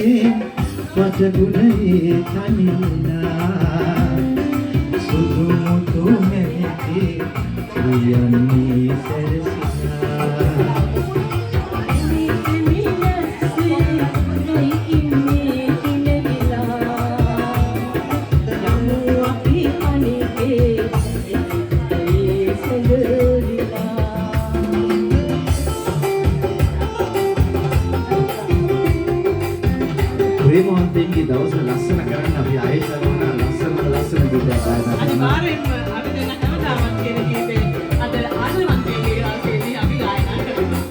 වැස්සේ වටගුණේ තනිලා සුදු මුතු මැණිකේ උයන්නේ සැරසිලා ප්‍රේමවන්තයින්ගේ දවස ලස්සන කරන්න අපි ආයෙත් කරනවා ලස්සන ගීතයක් ගායනා කරනවා. අනිවාර්යෙන්ම අපි දෙන්න හැමදාමත් කියන ගීතේ අද ආදරවන්තයින්ගේ ආසේදී අපි ගායනා කරනවා.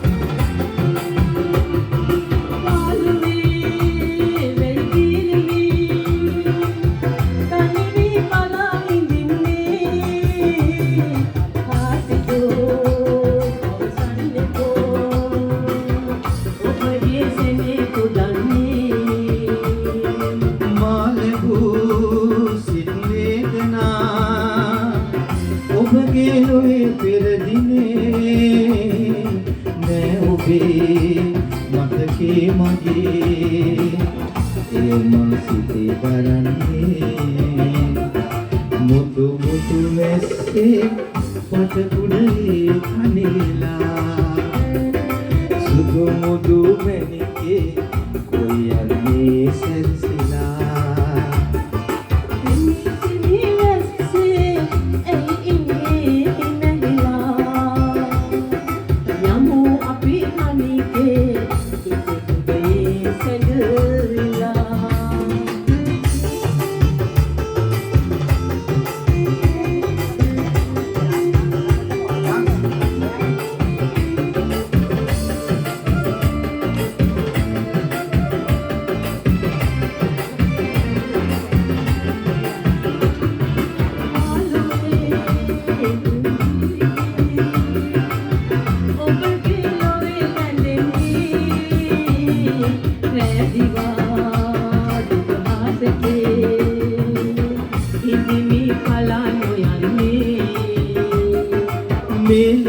ඔබගේ ලොවේ පෙර දිනේ නෑ ඔබේ මතකේ මගේ එම සිතේ දරන්නේ මුතු මුතු වැස්සේ වටකුඩේ කනිලා සුදු මුදු මැණිකේ කොයන්නේ සැරසිලා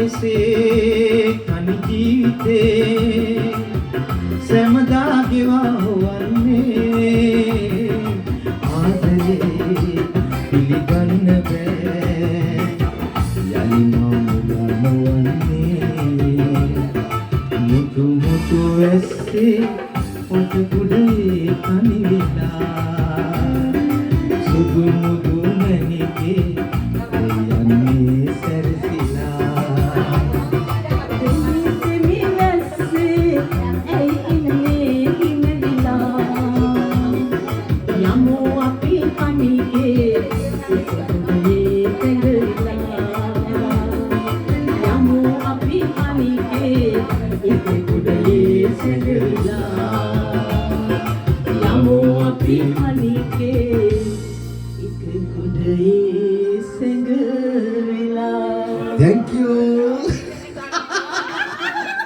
මෙලෙසේ කනි ජීවිතේ සෑමදා ගෙවා හොවන්නේ ආදරේ පිළිගන්න බෑ යලි නොවන්නේ මුතු මුතු වැස්සේ වටකුඩේ කනිලා සුදු මුදු මැණිකේ යන්නේ සැරසිලා If